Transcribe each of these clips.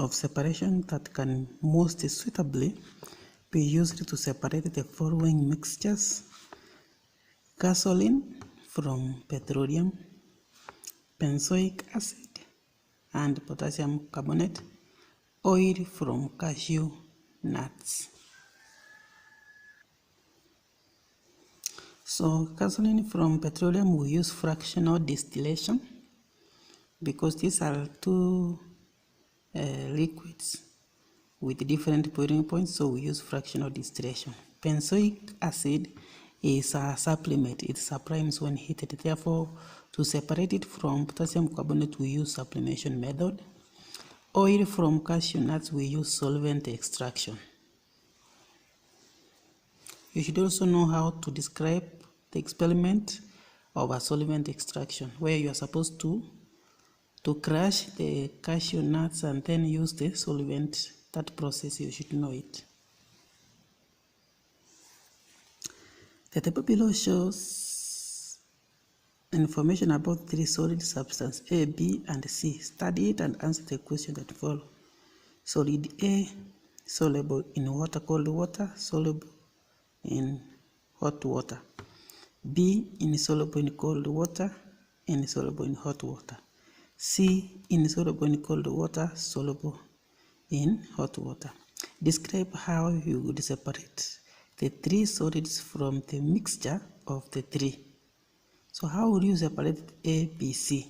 of separation that can most suitably be used to separate the following mixtures: gasoline from petroleum, benzoic acid and potassium carbonate, oil from cashew nuts. So gasoline from petroleum, we use fractional distillation because these are two liquids with different boiling points, so we use fractional distillation. Benzoic acid is a supplement, it sublimes when heated, therefore to separate it from potassium carbonate we use sublimation method. Oil from cashew nuts we use solvent extraction. You should also know how to describe the experiment of a solvent extraction, where you are supposed to crush the cashew nuts and then use the solvent. That process, you should know it. The table below shows information about three solid substances A, B, and C. Study it and answer the question that follow. Solid A, soluble in water, cold water, soluble in hot water. B, insoluble in cold water, insoluble in hot water. C, insoluble in cold water, soluble in hot water. Describe how you would separate the three solids from the mixture of the three. So how would you separate A, B, C?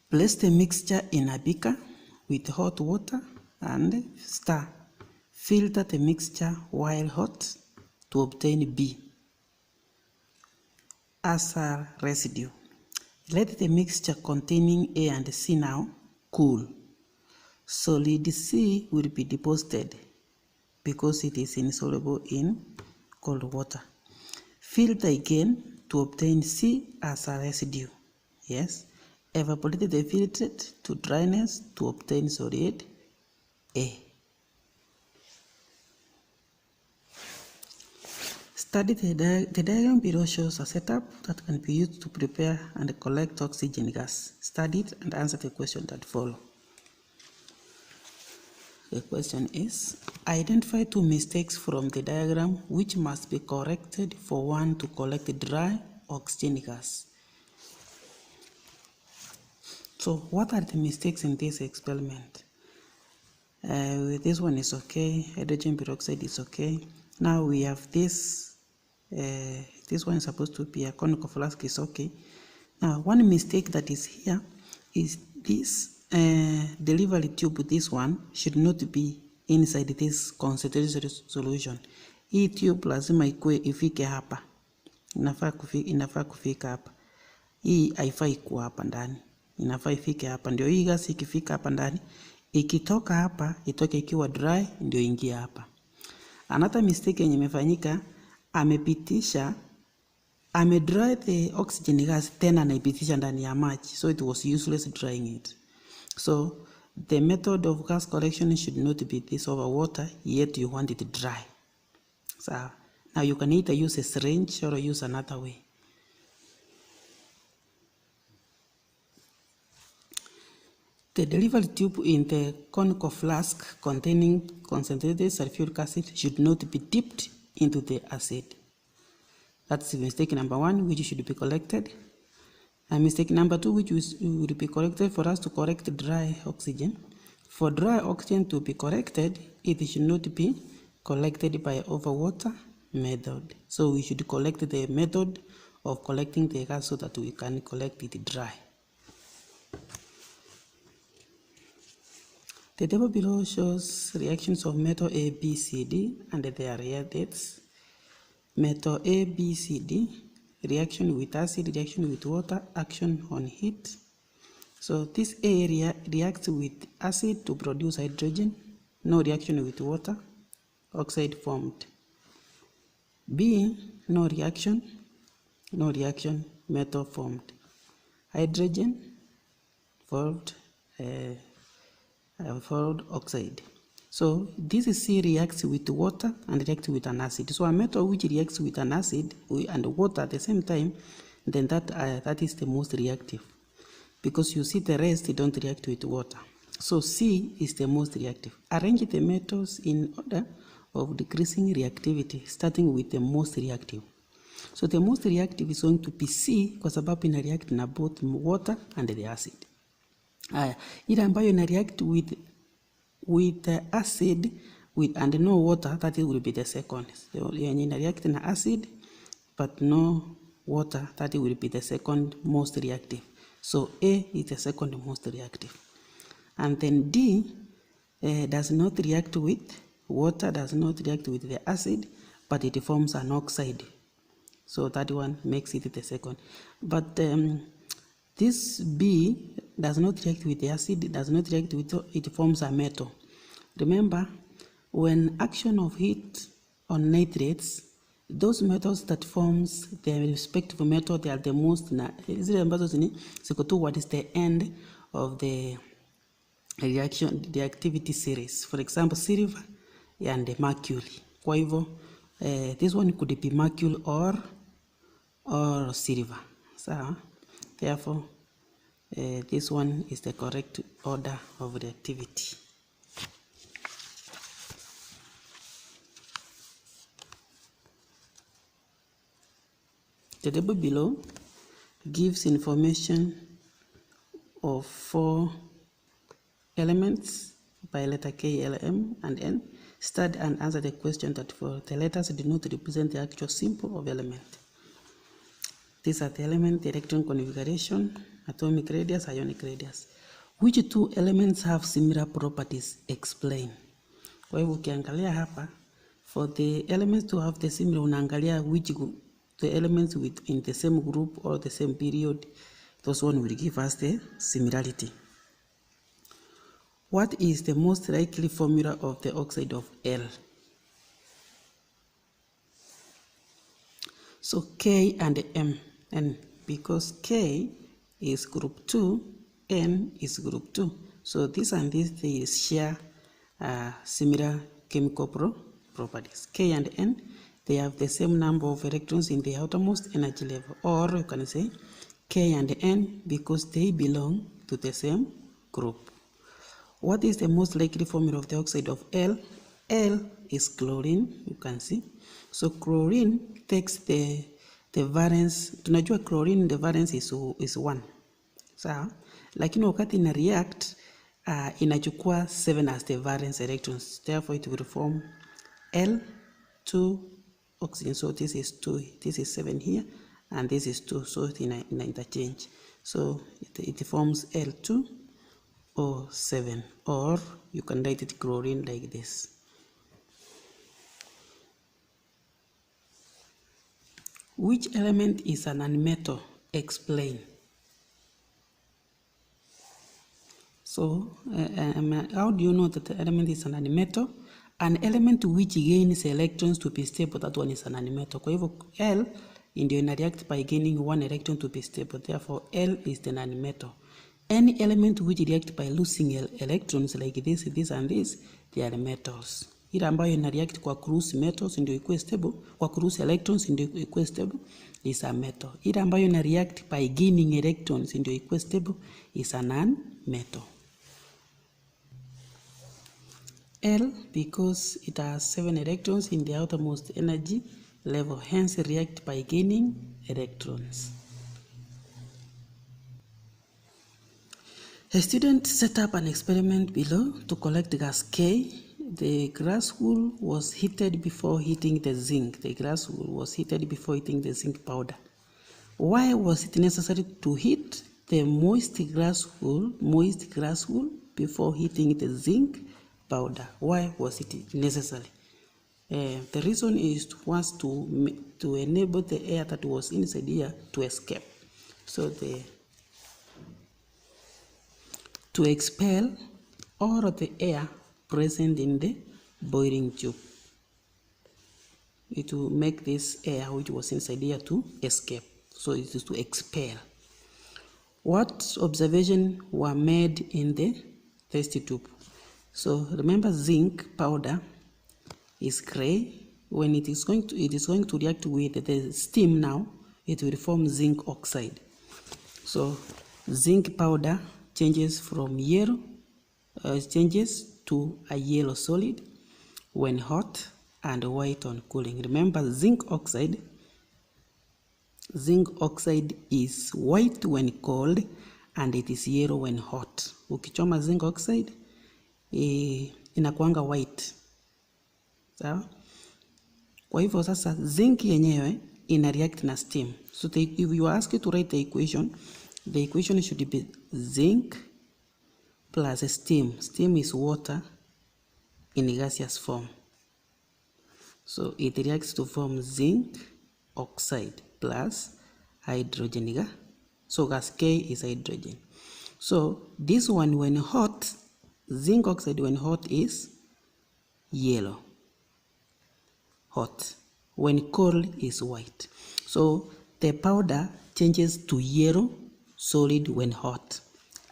Place the mixture in a beaker with hot water and stir. Filter the mixture while hot to obtain B as a residue. Let the mixture containing A and C now cool. Solid C will be deposited because it is insoluble in cold water. Filter again to obtain C as a residue. Yes. Evaporate the filtrate to dryness to obtain solid A. Study the diagram below shows a setup that can be used to prepare and collect oxygen gas. Study it and answer the question that follow. The question is, identify two mistakes from the diagram which must be corrected for one to collect dry oxygen gas. So what are the mistakes in this experiment? This one is okay, hydrogen peroxide is okay. Now we have this one is supposed to be a conical flask, is okay. Now one mistake that is here is this delivery tube, this one should not be inside this concentrated solution. Hii tube lazima ifike hapa, inafaa kufika hapa. Hii haifai kuwa hapa ndani, inafaa ifike hapa. Ndio hii gas ikifika hapa ndani, ikitoka hapa itoke ikiwa dry, ndio ingia hapa. Another mistake yenye imefanyika, amedry the oxygen gas tena anaipitisha ndani ya maji, so it was useless drying it. So the method of gas collection should not be this over water, yet you want it dry. So now you can either use a syringe or use another way. The delivery tube in the conical flask containing concentrated sulfuric acid should not be dipped into the acid. That's mistake number one, which should be corrected. And mistake number two, which would be corrected for us to correct dry oxygen. For dry oxygen to be corrected, it should not be collected by overwater method. So we should collect the method of collecting the gas so that we can collect it dry. The table below shows reactions of metal A, B, C, D and their reactants. Metal A, B, C, D, reaction with acid, reaction with water, action on heat. So this A reacts with acid to produce hydrogen, no reaction with water, oxide formed. B, no reaction, metal formed. Hydrogen formed oxide. So this C reacts with water and reacts with an acid. So a metal which reacts with an acid and water at the same time, then that is the most reactive. because you see the rest, they don't react with water. So C is the most reactive. Arrange the metals in order of decreasing reactivity, starting with the most reactive. So the most reactive is going to be C kwa sababu ina react na both water and the acid. Ile ambayo ina react with the acid and no water, that will be the second. So yenye ina react na acid but no water, that will be the second most reactive. So A is the second most reactive. And then D does not react with water, does not react with the acid, but it forms an oxide. So that one makes it the second. But this B does not react with the acid, does not react with it, forms a metal. Remember, when action of heat on nitrates, those metals that forms the respective metal, they are the most, what is the end of the reaction, the activity series. For example, silver and the mercury. Kwa hivyo, this one could be mercury or silver. So, therefore, this one is the correct order of reactivity. The table below gives information of 4 elements by letter K, L, M, and N. Study and answer the question that for the letters do not represent the actual symbol of element. These are the element, the electron configuration, atomic radius, ionic radius. Which 2 elements have similar properties? Explain. Kwa hivyo ukiangalia hapa, for the elements to have the similar, unaangalia which the elements within the same group or the same period, those one will give us the similarity. What is the most likely formula of the oxide of L? So K and M, and because K is group 2, N is group 2. So this and this, they share similar chemical properties. K and N, they have the same number of electrons in the outermost energy level. Or you can say K and N because they belong to the same group. What is the most likely formula of the oxide of L? L is chlorine, you can see. So chlorine takes the valence. Tunajua chlorine, the valence is 1. Sawa? Lakini wakati ina react, inachukua 7 as the valence electrons. Therefore it will form L2 oxygen. So this is 2, this is 7 here, and this is 2. So it in interchange. So it forms L2O7, or you can write it chlorine like this. Which element is an nonmetal? Explain. So, how do you know that the element is an nonmetal? An element which gains electrons to be stable, that one is an nonmetal. Kwa hivyo L ndio ina react by gaining 1 electron to be stable. Therefore, L is the nonmetal. Any element which react by losing electrons like this, and this, they are metals. Ile ambayo ina react kwa cruise metals ndio ikuwe stable, kwa cruise electrons ndio ikuwe stable, is a metal. Ile ambayo ina react by gaining electrons ndio ikuwe stable, is a non-metal. L, because it has 7 electrons in the outermost energy level, hence react by gaining electrons. A student set up an experiment below to collect gas K. The glass wool was heated before heating the zinc. The glass wool was heated before heating the zinc powder. Why was it necessary to heat the moist glass wool before heating the zinc powder? Why was it necessary? The reason is to enable the air that was inside here to escape. So to expel all of the air present in the boiling tube. It will make this air which was inside here to escape. So it is to expel. What observations were made in the test tube? So remember, zinc powder is gray. When it is going to react with the steam now, it will form zinc oxide. So zinc powder changes from yellow, changes to a yellow solid when hot and white on cooling. Remember, zinc oxide is white when cold and it is yellow when hot. Ukichoma zinc oxide inakuanga white. Sawa? Kwa hivyo sasa zinc yenyewe ina react na steam. So if you are asked to write the equation should be zinc plus steam. Steam is water in gaseous form. So it reacts to form zinc oxide plus hydrogen. So gas K is hydrogen. So this one when hot, zinc oxide when hot is yellow. Hot. When cold is white. So the powder changes to yellow solid when hot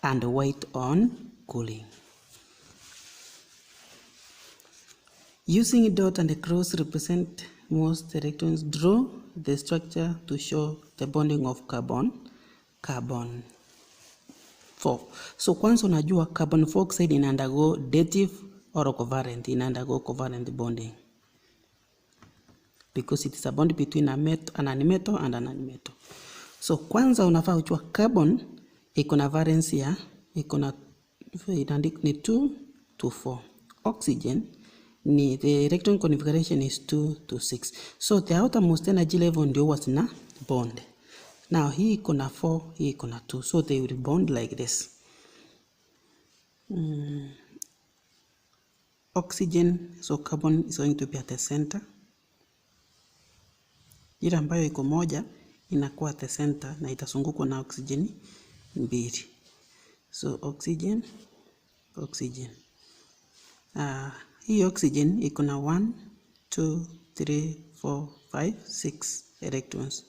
and white on cooling. Using dot and a cross represent most electrons, draw the structure to show the bonding of carbon 4. So kwanza unajua carbon 4 oxide ina undergo dative or covalent, ina undergo covalent bonding because it is a bond between an metal and an nonmetal. So kwanza unafaa ujua carbon iko na valence ya iko na ni 2 to 4. Oxygen ni the electron configuration is 2 to 6. So the outermost energy level ndio was na bond. Now hii iko na 4, hii iko na 2. So they will bond like this. Oxygen, so carbon is going to be at the center. Ile ambayo iko moja inakuwa at the center na itazungukwa na oxygen mbili. So oxygen. Hii oxygen iko na 1, 2, 3, 4, 5, 6 electrons.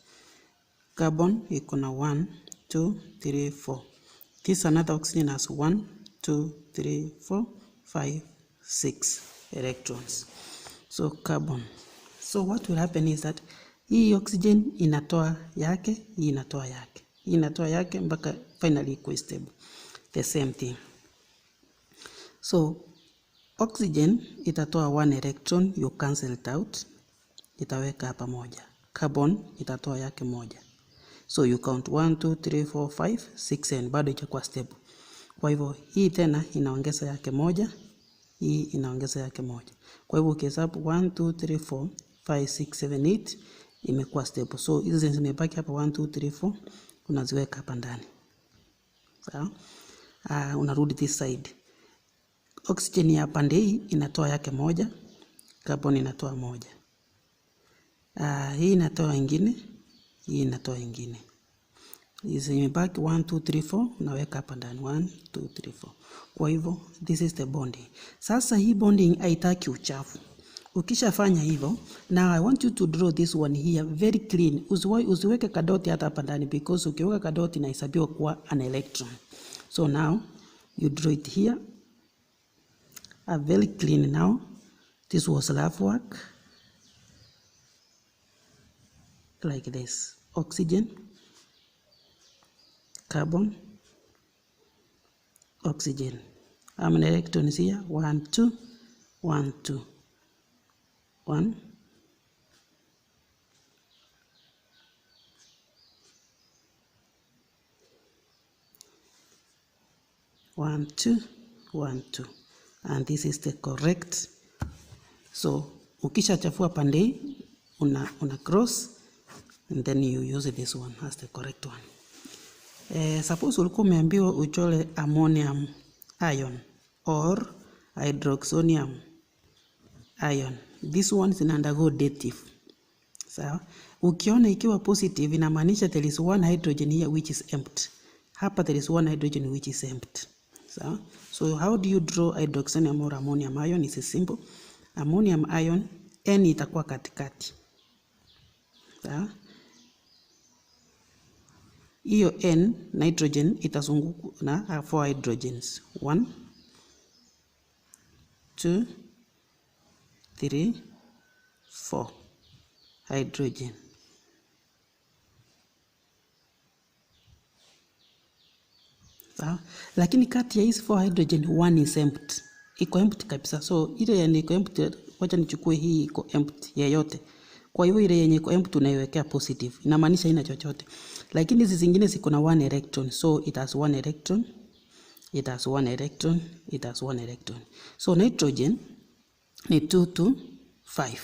Carbon iko na 1, 2, 3, 4. This another oxygen has 1, 2, 3, 4, 5, 6 electrons. So carbon. So what will happen is that hii oxygen inatoa yake, hii inatoa yake. Hii inatoa yake mpaka finally iko stable. The same thing. So oxygen itatoa 1 electron, you cancel it out. Itaweka hapa moja. Carbon itatoa yake moja. So you count 1, 2, 3, 4, 5, 6 and bado itakuwa stable. Kwa hivyo hii tena inaongeza yake moja, hii inaongeza yake moja. Kwa hivyo ukihesabu 1, 2, 3, 4, 5, 6, 7, 8 imekuwa stable. So hizi zimebaki hapa 1, 2, 3, 4 unaziweka hapa ndani. Sawa? Unarudi this side. Oxygen ya pande hii inatoa yake moja, carbon inatoa moja. Hii inatoa ingine, hii inatoa ingine. Hizi zimebaki 1, 2, 3, 4 unaweka hapa ndani 1, 2, 3, 4. Kwa hivyo this is the bonding. Sasa hii bonding haitaki uchafu. Ukishafanya hivyo, now I want you to draw this one here very clean. Usiweke kadoti hata hapa ndani because ukiweka kadoti inahesabiwa kuwa an electron. So now you draw it here. Very clean now. This was rough work. Like this. Oxygen, carbon, oxygen. How many electrons here? 1, 2, 1, 2. 1, 1, 2, 1, 2. And this is the correct. So ukisha chafua pande hii una cross and then you use this one as the correct one. Suppose ulikuwa umeambiwa uchole ammonium ion or hydroxonium ion. This one is undergo dative. Sawa? Ukiona ikiwa positive inamaanisha there is one hydrogen here which is empty. Hapa there is one hydrogen which is empty. So how do you draw hydroxonium or ammonium ion? It's simple. Ammonium ion, N itakuwa katikati. Sawa? Hiyo N, nitrogen, itazunguka na 4 hydrogens. 1, 2, 3, 4 hydrogen. Sawa? Lakini kati ya hizi 4 hydrogen, 1 is empty. Iko empty kabisa. So ile yenye iko empty, wacha nichukue hii iko empty yeyote. Kwa hivyo ile yenye iko empty tunaiwekea positive. Inamaanisha haina chochote. Lakini hizi zingine ziko na 1 electron. So it has 1 electron. It has 1 electron. It has 1 electron. So nitrogen ni 2 to 5.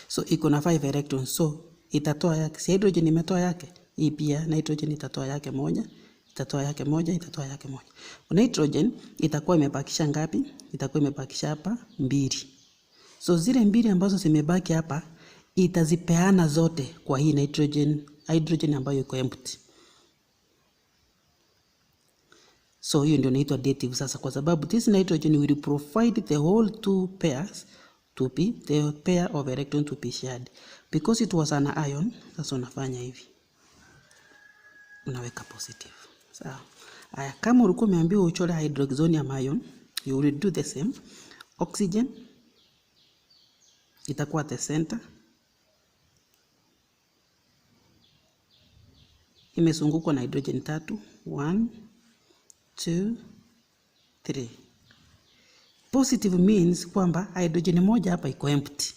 So iko na 5 electrons. So itatoa yake. Si hydrogen imetoa yake. Hii pia nitrogen itatoa yake moja. Itatoa yake moja. Itatoa yake moja. Nitrogen itakuwa imebakisha ngapi? Itakuwa imebakisha hapa 2. So zile 2 ambazo zimebaki hapa itazipeana zote kwa hii hydrogen ambayo iko empty. So hiyo ndio inaitwa dative sasa, kwa sababu this nitrogen will provide the whole 2 pairs to be the pair of electron to be shared. Because it was an ion, sasa unafanya hivi. Unaweka positive. Sawa. Aya, kama ulikuwa umeambiwa uchore hydroxonium ion, you will do the same. Oxygen itakuwa the center. Imezungukwa na hydrogen 3. 1 2 3. Positive means kwamba hydrogen moja hapa iko empty.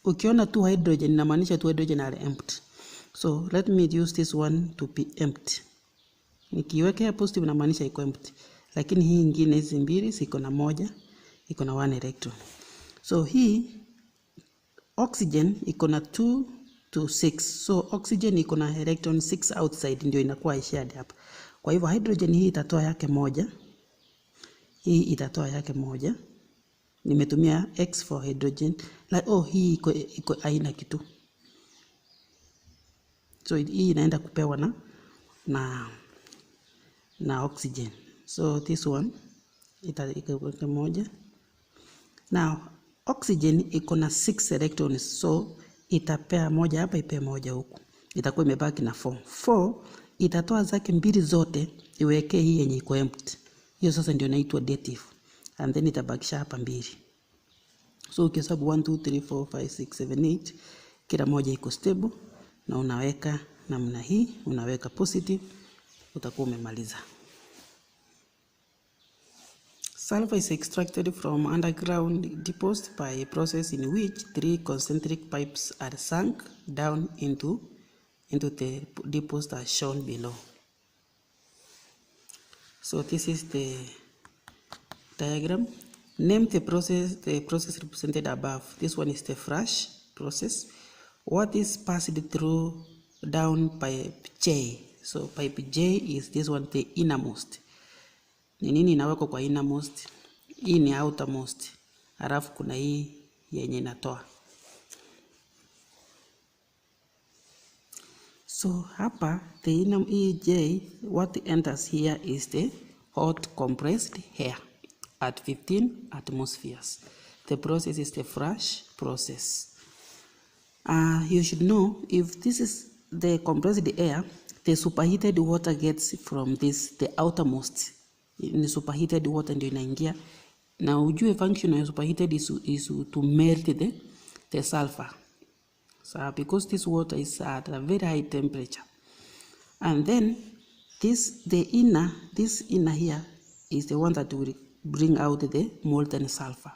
Ukiona 2 hydrogen inamaanisha 2 hydrogen are empty. So let me use this one to be empty. Nikiweka positive inamaanisha iko empty. Lakini hii nyingine hizi mbili ziko na moja, iko na 1 electron. So hii oxygen iko na 2 to 6. So oxygen iko na electron 6 outside, ndio inakuwa shared hapa. Kwa hivyo hydrogen hii itatoa yake moja. Hii itatoa yake moja. Nimetumia X for hydrogen. Hii iko haina kitu. So hii inaenda kupewa na oxygen. So this one iko moja. Now oxygen iko na 6 electrons. So itapea moja hapa, ipea moja huku. Itakuwa imebaki na 4. 4 itatoa zake mbili zote iweke hii yenye iko empty. Hiyo sasa ndio inaitwa dative. And then itabakisha hapa 2. So ukihesabu 1 2 3 4 5 6 7 8, kila moja iko stable na unaweka namna hii, unaweka positive, utakuwa umemaliza. Sulfur is extracted from underground deposit by a process in which 3 concentric pipes are sunk down into the deposit as shown below. So this is the diagram. Name the process represented above. This one is the flash process. What is passed through down pipe J? So pipe J is this one, the innermost. Ni nini inawekwa kwa innermost? Hii ni outermost. Alafu kuna hii yenye inatoa. So hapa the inner EJ, what enters here is the hot compressed air at 15 atmospheres. The process is the flash process. You should know, if this is the compressed air, the superheated water gets from this, the outermost. In superheated water ndio inaingia. Na ujue function of superheated is to melt the sulfur. So because this water is at a very high temperature. And then this inner here is the one that will bring out the molten sulfur.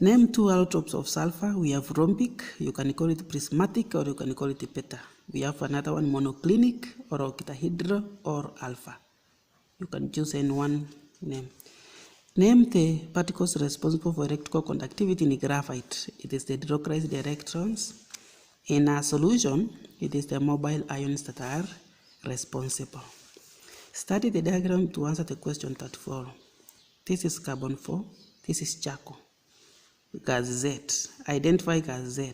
Name 2 allotropes of sulfur. We have rhombic, you can call it prismatic, or you can call it beta. We have another one, monoclinic, or octahedral, or alpha. You can choose any one name. Name the particles responsible for electrical conductivity in graphite. It is the dihydroxide electrons. In a solution, it is the mobile ions that are responsible. Study the diagram to answer the question that follow. This is carbon 4. This is charcoal. Gas Z. Identify gas Z.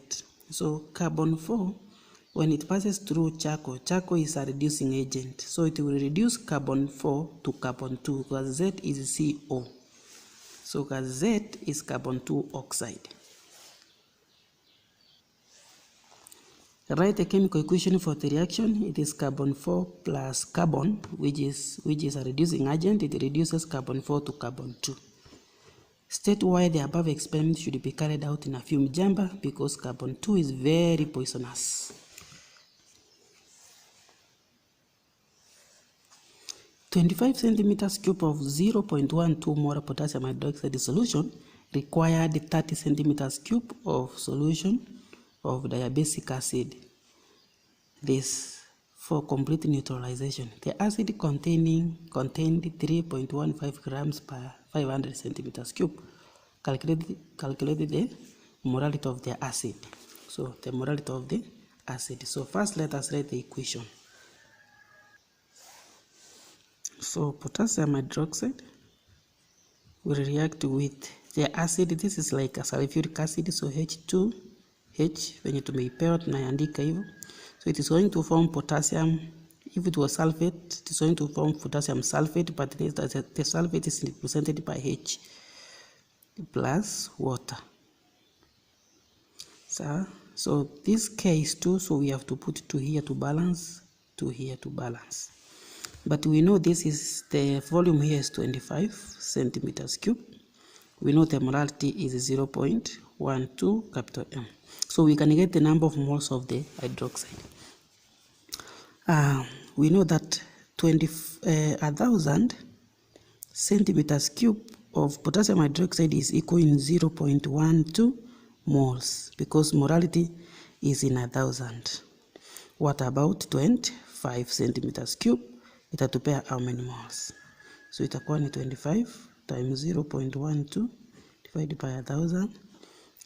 So carbon 4, when it passes through charcoal, charcoal is a reducing agent. So it will reduce carbon 4 to carbon 2. Gas Z is CO. So gas Z is carbon 2 oxide. Write the chemical equation for the reaction. It is carbon 4 plus carbon, which is a reducing agent. It reduces carbon 4 to carbon 2. State why the above experiment should be carried out in a fume chamber, because carbon 2 is very poisonous. 25 centimeters cube of 0.12 molar potassium hydroxide solution required 30 centimeters cube of solution of diabasic acid. This for complete neutralization. The acid contained 3.15 grams per 500 centimeters cube. Calculate the molarity of the acid. So the molarity of the acid. So first let us write the equation. So potassium hydroxide will react with the acid. This is like a sulfuric acid, so H2H venye tumeipewa tunaandika hivyo. So it is going to form potassium. If it was sulfate, it is going to form potassium sulfate, but the sulfate is represented by H plus water. So this K is 2, so we have to put 2 here to balance, 2 here to balance. But we know this is the volume here is 25 centimeters cube. We know the molarity is 0.12 capital M. So we can get the number of moles of the hydroxide. We know that 1,000 centimeters cube of potassium hydroxide is equal in 0.12 moles because molarity is in 1,000. What about 25 centimeters cube? Itatupea how many moles? So itakuwa ni 25 times 0.12 divided by 1,000.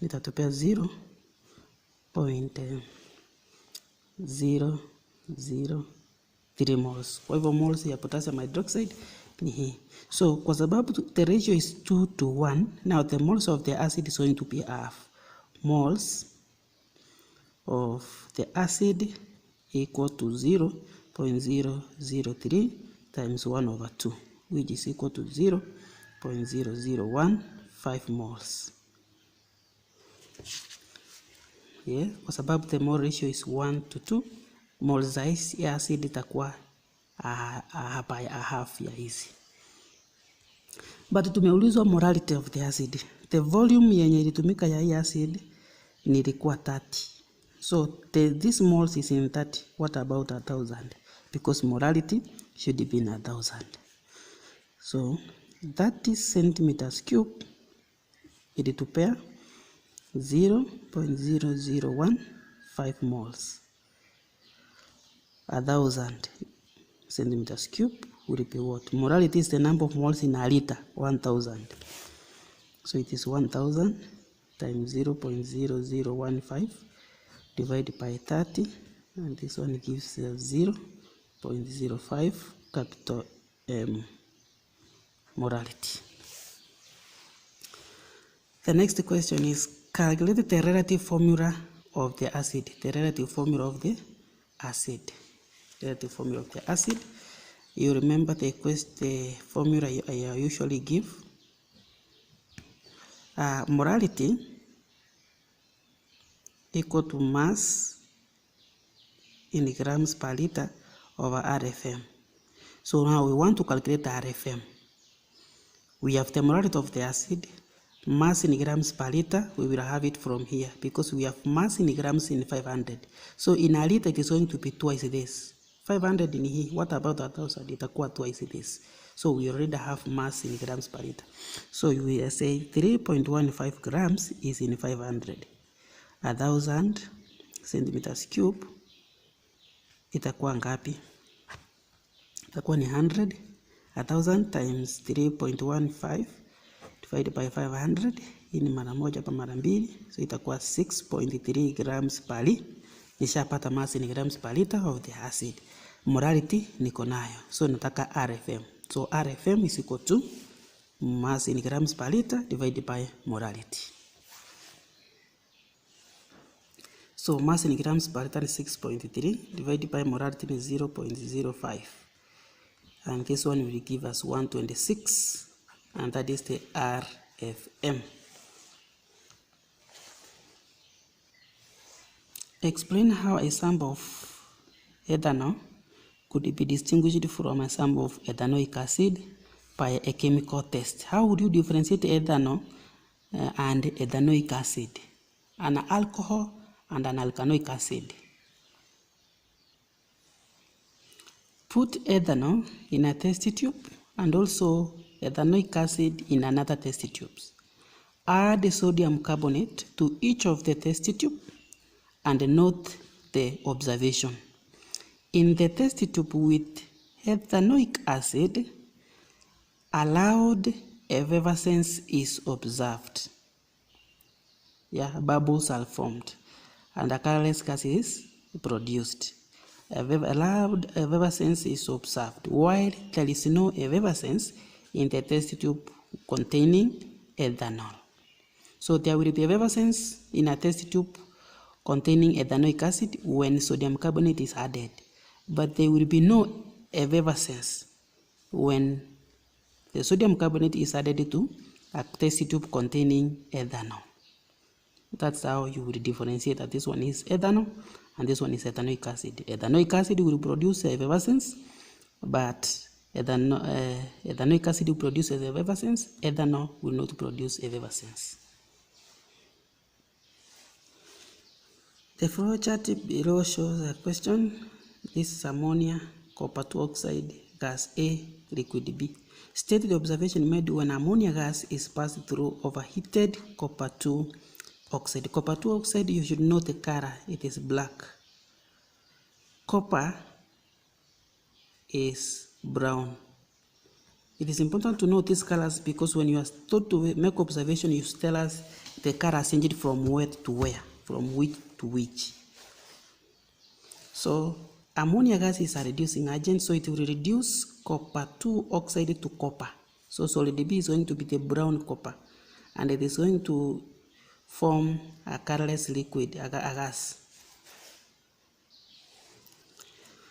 Itatupea 0.003 moles. Kwa hivyo moles ya potassium hydroxide ni hii. So kwa sababu the ratio is 2 to 1, now the moles of the acid is going to be half. Moles of the acid equal to 0.003 times 1 over 2, which is equal to 0.0015 moles. Yeah, kwa sababu the mole ratio is 1 to 2, moles za hii acid itakuwa half ya hizi. But tumeulizwa molarity of the acid. The volume yenye ilitumika ya hii acid nilikuwa 30. So this moles is in 30. What about 1,000? Because molarity should be in 1,000. So 30 centimeters cube ilitupea 0.0015 moles. 1,000 centimeters cube will be what? Molarity is the number of moles in a liter, 1,000. So it is 1,000 times 0.0015 divided by 30, and this one gives 0.05 capital M molarity. The next question is calculate the relative formula of the acid. The relative formula of the acid. Relative formula of the acid. You remember the formula I usually give. Molarity equal to mass in grams per liter over RFM. So now we want to calculate the RFM. We have the molarity of the acid, mass in grams per liter, we will have it from here because we have mass in grams in 500. So in a liter it is going to be twice this. 500 in here, what about 1,000? Itakuwa twice this. So we already have mass in grams per liter. So we will say 3.15 grams is in 500. 1,000 centimeters cube itakuwa ngapi? Itakuwa ni 100. 1,000 times 3.15 divided by 500. Hii ni mara moja pa mara mbili. So itakuwa 6.3 grams per liter. Nishapata mass in grams per liter of the acid. Molarity niko nayo. So nataka RFM. So RFM is equal to mass in grams per liter divided by molarity. So mass in grams per liter is 6.3 divided by molarity is 0.05. And this one will give us 126, and that is the RFM. Explain how a sample of ethanol could be distinguished from a sample of ethanoic acid by a chemical test. How would you differentiate ethanol and ethanoic acid, an alcohol and an alkanoic acid? Put ethanol in a test tube and also ethanoic acid in another test tube. Add sodium carbonate to each of the test tube and note the observation. In the test tube with ethanoic acid, a loud effervescence is observed. Bubbles are formed and a colorless gas is produced. A loud effervescence is observed, while there is no effervescence in the test tube containing ethanol. So there will be effervescence in a test tube containing ethanoic acid when sodium carbonate is added, but there will be no effervescence when the sodium carbonate is added to a test tube containing ethanol. That's how you will differentiate that this one is ethanol and this one is ethanoic acid. Ethanoic acid will produce effervescence, but ethanoic acid will produce effervescence. Ethanol will not produce effervescence. The flow chart below shows a question. This is ammonia, copper 2 oxide, gas A, liquid B. State the observation made when ammonia gas is passed through overheated copper 2 oxide. Copper 2 oxide, you should know the color, it is black. Copper is brown. It is important to know these colors because when you are taught to make observation, you tell us the color changed from where to where, from which to which. So ammonia gas is a reducing agent, so it will reduce copper 2 oxide to copper. So solid B is going to be the brown copper, and it is going to form a colorless liquid, a gas.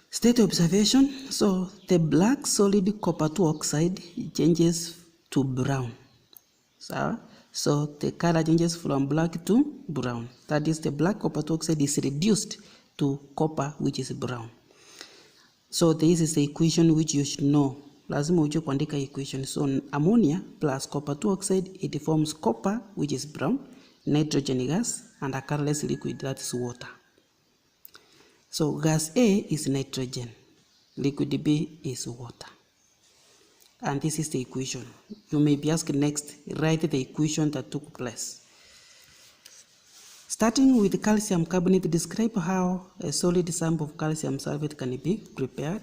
State observation. So the black solid copper 2 oxide changes to brown. So the color changes from black to brown. That is, the black copper 2 oxide is reduced to copper, which is brown. So this is the equation which you should know. Lazima ujue kuandika equation. So ammonia plus copper 2 oxide, it forms copper, which is brown, nitrogen gas, and a colorless liquid, that is water. So gas A is nitrogen, liquid B is water. And this is the equation. You may be asked next, write the equation that took place. Starting with calcium carbonate, describe how a solid sample of calcium sulfate can be prepared.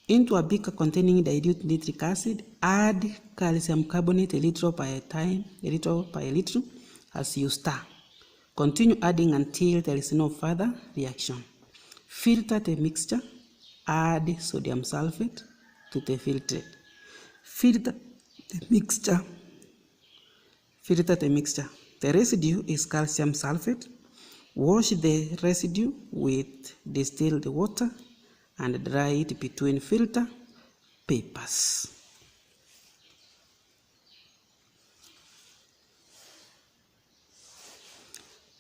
Into a beaker containing dilute nitric acid, add calcium carbonate a little by a time, a little by a little, as you stir. Continue adding until there is no further reaction. Filter the mixture. Add sodium sulfate to the filtrate. Filter the mixture. Filter the mixture. The residue is calcium sulfate. Wash the residue with distilled water and dry it between filter papers.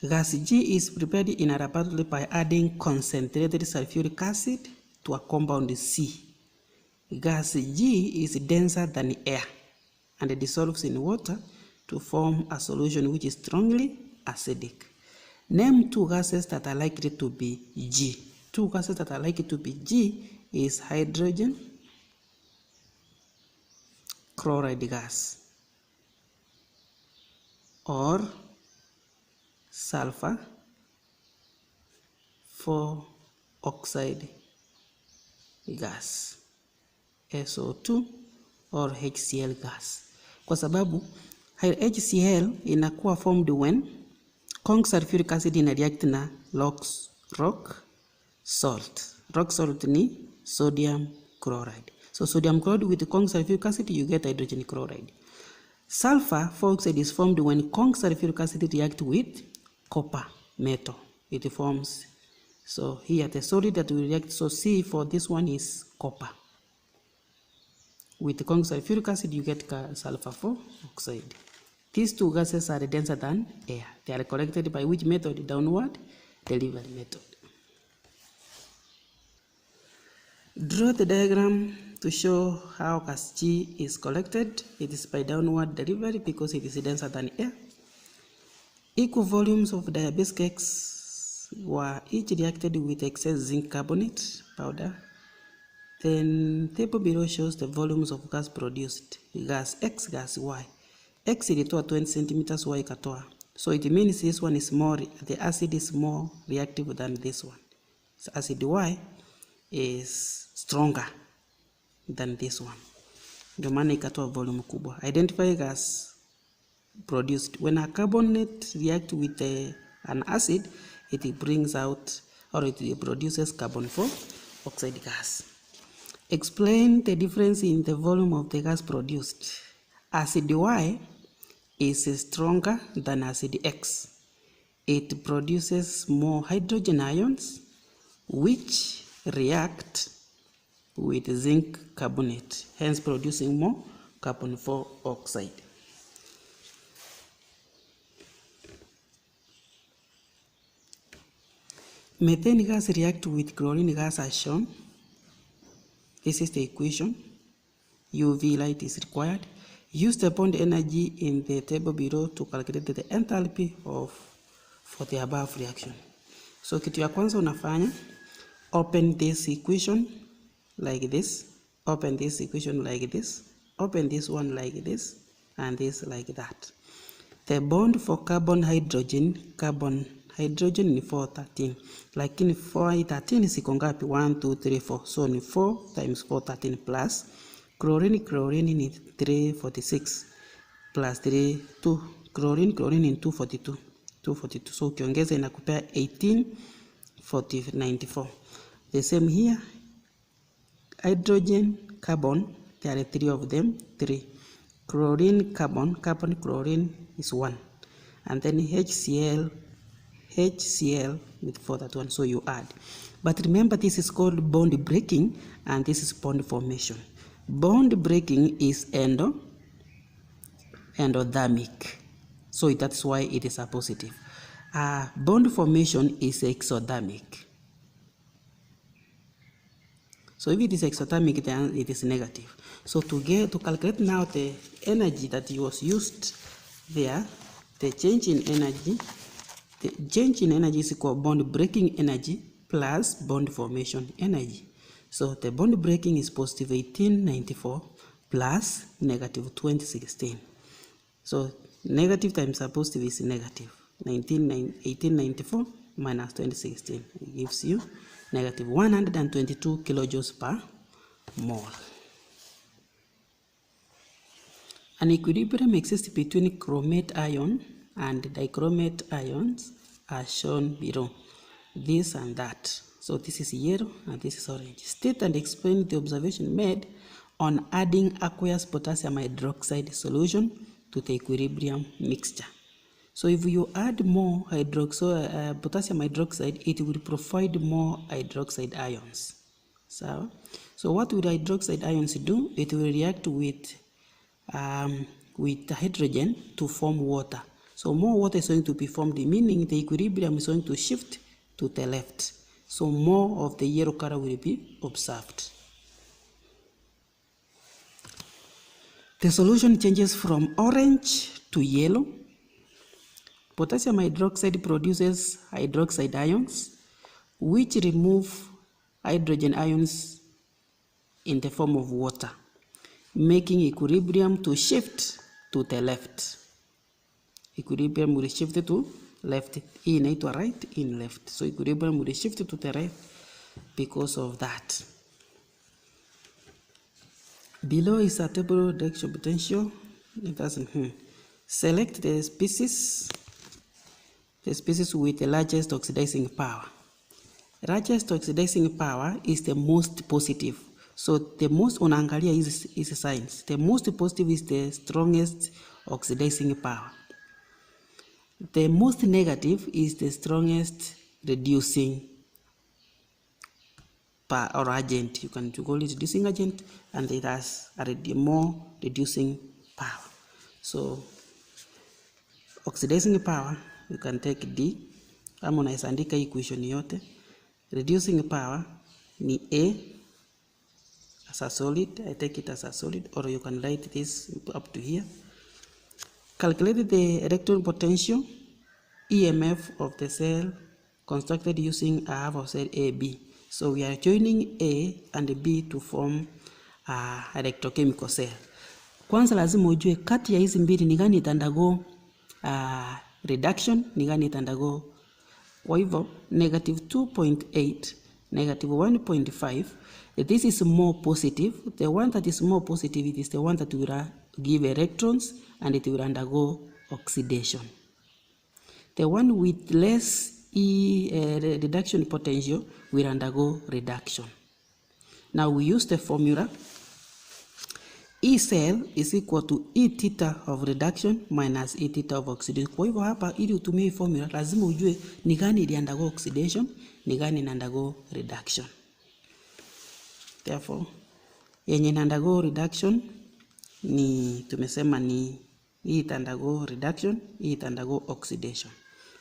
Gas G is prepared in a laboratory by adding concentrated sulfuric acid to a compound C. Gas G is denser than air and dissolves in water to form a solution which is strongly acidic. Name two gases that are likely to be G. Two gases that are likely to be G is hydrogen chloride gas or sulfur 4 oxide gas, SO2 or HCl gas. Kwa sababu HCl inakuwa formed when conc sulfuric acid ina react na rock salt. Rock salt ni sodium chloride. So sodium chloride with conc sulfuric acid, you get hydrogen chloride. Sulfur 4 oxide is formed when conc sulfuric acid react with copper metal. It forms, so here the solid that will react, so C for this one is copper. With conc sulfuric acid you get sulfur 4 oxide. These two gases are denser than air. They are collected by which method? Downward delivery method. Draw the diagram to show how gas G is collected. It is by downward delivery because it is denser than air. Equal volumes of diabase cakes were each reacted with excess zinc carbonate powder. Then table below shows the volumes of gas produced. Gas X, gas Y. X ilitoa 20 centimeters, Y ikatoa. So it means this one is more, the acid is more reactive than this one. So acid Y is stronger than this one. Ndio maana ikatoa volume kubwa. Identify gas produced. When a carbonate reacts with an acid, it brings out, or it produces carbon 4 oxide gas. Explain the difference in the volume of the gas produced. Acid Y is stronger than acid X. It produces more hydrogen ions which react with zinc carbonate, hence producing more carbon 4 oxide. Methane gas reacts with chlorine gas as shown. This is the equation. UV light is required. Use the bond energy in the table below to calculate the enthalpy for the above reaction. So kitu ya kwanza unafanya, open this equation like this, open this equation like this, open this one like this, and this like that. The bond for carbon hydrogen ni 413. Lakini 413 siko ngapi? 1 2 3 4. So ni 4 times 413 plus chlorine ni 346 plus 3 2 chlorine ni 242. So ukiongeza inakupea 1894. The same here. Hydrogen, carbon, there are 3 of them, 3. Chlorine, carbon, chlorine is 1. And then HCl with 431, so you add. But remember, this is called bond breaking and this is bond formation. Bond breaking is endothermic, so that's why it is a positive. Bond formation is exothermic. So if it is exothermic, then it is negative. So to calculate now the energy that was used there, the change in energy is equal to bond breaking energy plus bond formation energy. So the bond breaking is positive 1894 plus negative 2016. So negative times a positive is negative. 1894 minus 2016 gives you negative 122 kilojoules per mole. An equilibrium exists between chromate ion and dichromate ions as shown below. This and that. So this is yellow and this is orange. State and explain the observation made on adding aqueous potassium hydroxide solution to the equilibrium mixture. So if you add more potassium hydroxide, it will provide more hydroxide ions. So what will hydroxide ions do? It will react with hydrogen to form water. So more water is going to be formed, meaning the equilibrium is going to shift to the left. So more of the yellow color will be observed. The solution changes from orange to yellow. Potassium hydroxide produces hydroxide ions, which remove hydrogen ions in the form of water, making equilibrium to shift to the left. Equilibrium will shift to left. Hii inaitwa right, in left. So equilibrium will shift to the right because of that. Below is a table reduction potential. It doesn't. Select the species with the largest oxidizing power. Largest oxidizing power is the most positive. So the most unaangalia is signs. The most positive is the strongest oxidizing power. The most negative is the strongest reducing power or agent. You can call it reducing agent, and it has a more reducing power. So oxidizing power, you can take D. Ama unaweza andika equation yote. Reducing power ni A as a solid. I take it as a solid, or you can write this up to here. Calculate the electron potential, EMF of the cell constructed using a half of set AB. So we are joining A and B to form a electrochemical cell. Kwanza lazima ujue kati ya hizi mbili ni gani itaundergo reduction, ni gani itaundergo. Kwa hivyo negative 2.8, negative 1.5, this is more positive. The one that is more positive, it is the one that will give electrons and it will undergo oxidation. The one with less reduction potential will undergo reduction. Now we use the formula E cell is equal to E theta of reduction minus E theta of oxidation. Kwa hivyo hapa ili utumie hii formula lazima ujue ni gani ili undergo oxidation, ni gani ina undergo reduction. Therefore, yenye ina undergo reduction ni tumesema ni hii ita undergo reduction, hii ita undergo oxidation.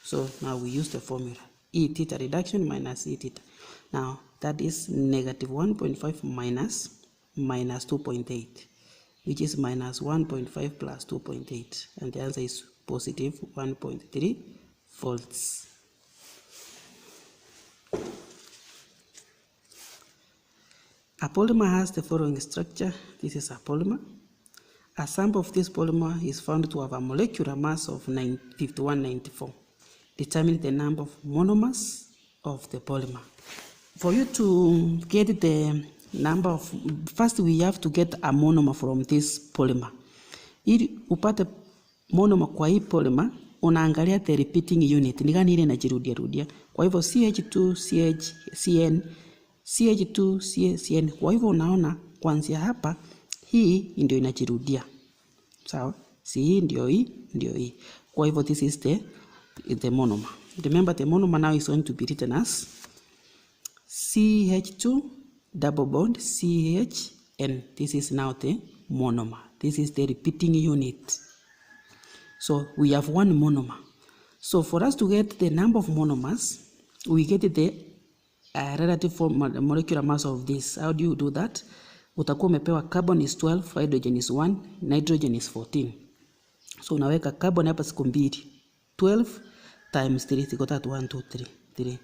So now we use the formula E theta reduction minus E theta. Now that is negative 1.5 minus 2.8. which is minus 1.5 plus 2.8, and the answer is positive 1.3 volts. A polymer has the following structure. This is a polymer. A sample of this polymer is found to have a molecular mass of 5194. Determine the number of monomers of the polymer. For you to get the number of, first we have to get a monomer from this polymer. Ili upate monomer kwa hii polymer, unaangalia the repeating unit. Ni gani ile inajirudia rudia. Kwa hivyo CH2, CN, CH2, CN. Kwa hivyo unaona kuanzia hapa hii ndio inajirudia. Sawa? Si hii ndio hii, ndio hii. Kwa hivyo this is the monomer. Remember the monomer now is going to be written as CH2 double bond CHN. This is now the monomer. This is the repeating unit. So we have one monomer. So for us to get the number of monomers, we get the relative molecular mass of this. How do you do that? Utakuwa umepewa carbon is 12, hydrogen is 1, nitrogen is 14. So unaweka carbon hapa siku mbili. 12 times 3 iko 3, 1 2 3 3.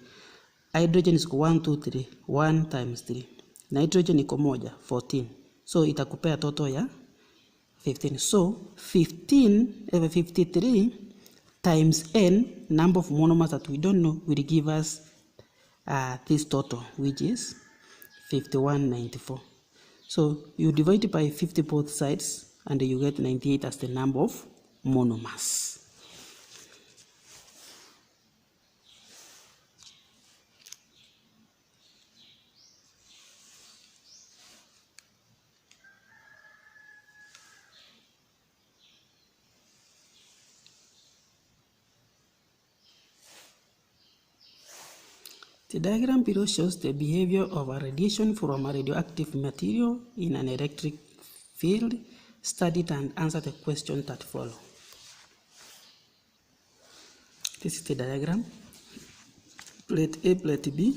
Hydrogen is 1 2 3, 1 times 3. Nitrogen iko moja, 14. So itakupea total ya 15. So 53 times n, number of monomers that we don't know, will give us this total, which is 5194. So you divide by 50 both sides and you get 98 as the number of monomers. The diagram below shows the behavior of a radiation from a radioactive material in an electric field. Study it and answer the questions that follow. This is the diagram. Plate A, plate B,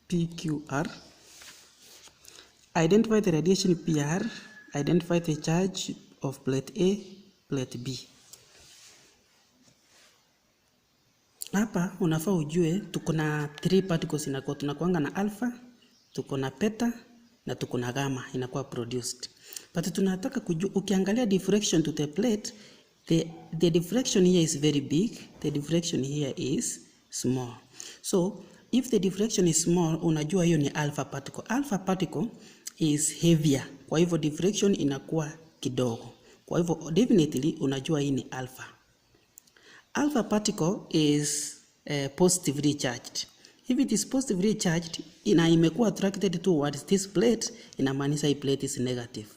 PQR. Identify the radiation PR. Identify the charge of plate A, plate B. Hapa unafaa ujue tuko na 3 particles inakuwa tunakuanga na alpha, tuko na beta na tuko na gamma inakuwa produced. But tunataka kujua ukiangalia diffraction to the plate, the diffraction here is very big, the diffraction here is small. So if the diffraction is small, unajua hiyo ni alpha particle. Alpha particle is heavier. Kwa hivyo diffraction inakuwa kidogo. Kwa hivyo definitely unajua hii ni alpha. Alpha particle is positively charged. If it is positively charged, ina imekuwa attracted towards this plate, inamaanisha hii plate is negative.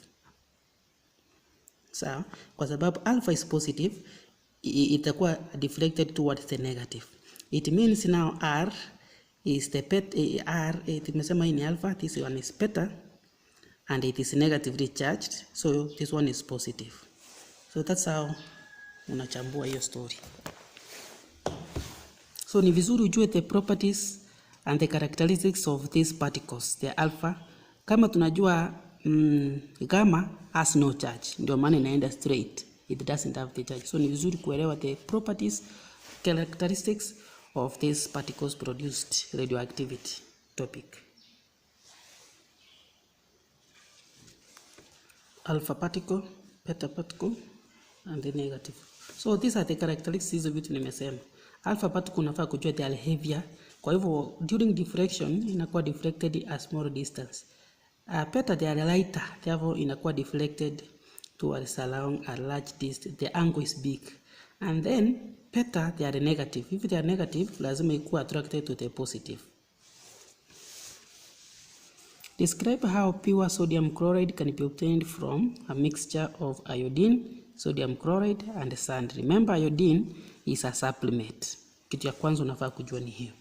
Sawa? Kwa sababu alpha is positive, itakuwa deflected towards the negative. It means now R is the beta, tumesema hii ni alpha, this one is beta, and it is negatively charged, so this one is positive. So that's how unachambua hiyo story. So ni vizuri ujue the properties and the characteristics of these particles, the alpha. Kama tunajua gamma has no charge, ndio maana inaenda straight, it doesn't have the charge. So ni vizuri kuelewa the properties, characteristics of these particles produced radioactivity topic. Alpha particle, beta particle, and the negative. So these are the characteristics of vitu nimesema. Alpha particle unafaa kujua they are heavier. Kwa hivyo during diffraction inakuwa deflected a small distance. Beta they are lighter, therefore inakuwa deflected towards along a large distance. The angle is big. And then beta they are negative. If they are negative, lazima ikuwa attracted to the positive. Describe how pure sodium chloride can be obtained from a mixture of iodine, sodium chloride, and sand. Remember, iodine is a supplement. Kitu ya kwanza unafaa kujua ni hiyo.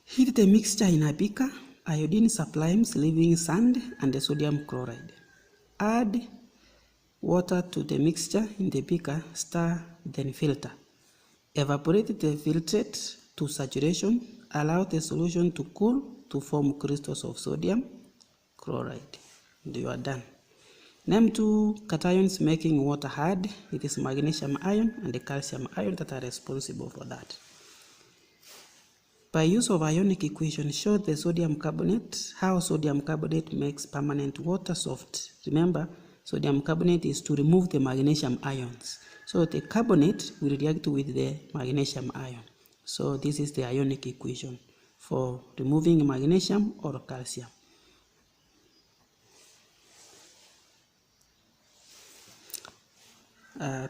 Heat the mixture in a beaker. Iodine sublimes, leaving sand and the sodium chloride. Add water to the mixture in the beaker, stir, then filter. Evaporate the filtrate to saturation. Allow the solution to cool to form crystals of sodium chloride. And you are done. Name two cations making water hard. It is magnesium ion and the calcium ion that are responsible for that. By use of ionic equation, show the sodium carbonate, how sodium carbonate makes permanent water soft. Remember, sodium carbonate is to remove the magnesium ions. So the carbonate will react with the magnesium ion. So this is the ionic equation for removing magnesium or calcium.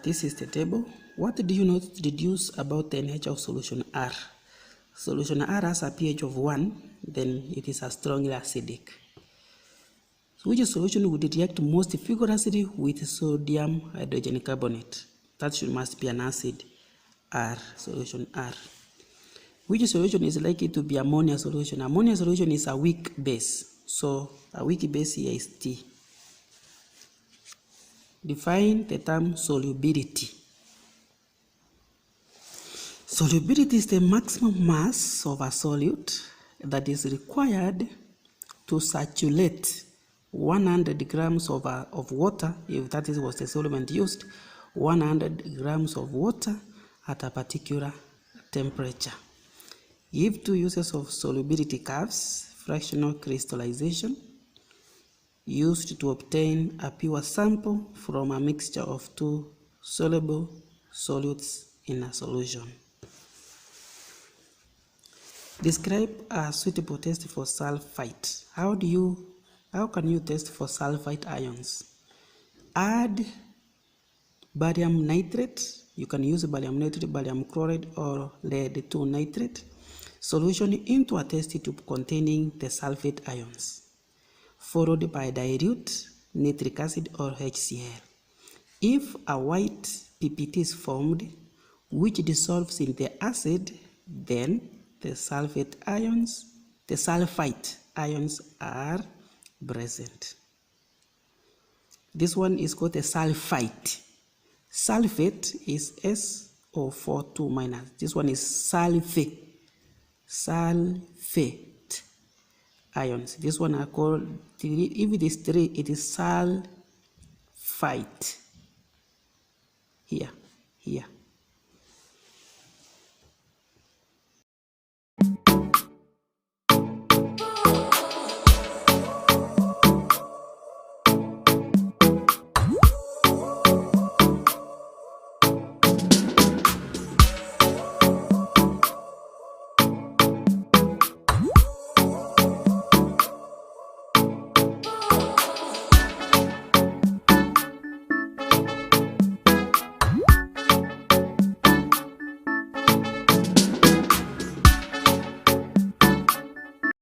This is the table. What do you not deduce about the nature of solution R? Solution R has a pH of 1, then it is a strongly acidic. So which solution would react most vigorously with sodium hydrogen carbonate? That must be an acid R, solution R. Which solution is likely to be ammonia solution? Ammonia solution is a weak base. So a weak base here is T. Define the term solubility. Solubility is the maximum mass of a solute that is required to saturate 100 grams of water, if that was the solvent used, 100 grams of water at a particular temperature. Give two uses of solubility curves: fractional crystallization, used to obtain a pure sample from a mixture of two soluble solutes in a solution. Describe a suitable test for sulfite. How can you test for sulfite ions? Add barium nitrate. You can use barium nitrate, barium chloride, or lead 2 nitrate solution into a test tube containing the sulfate ions, followed by dilute nitric acid or HCl. If a white PPT is formed which dissolves in the acid, then the sulfite ions are present. This one is called a sulfite. Sulfate is SO42 minus. This one is sulfate ions. This one are called, if it is 3, it is sulfite. Here.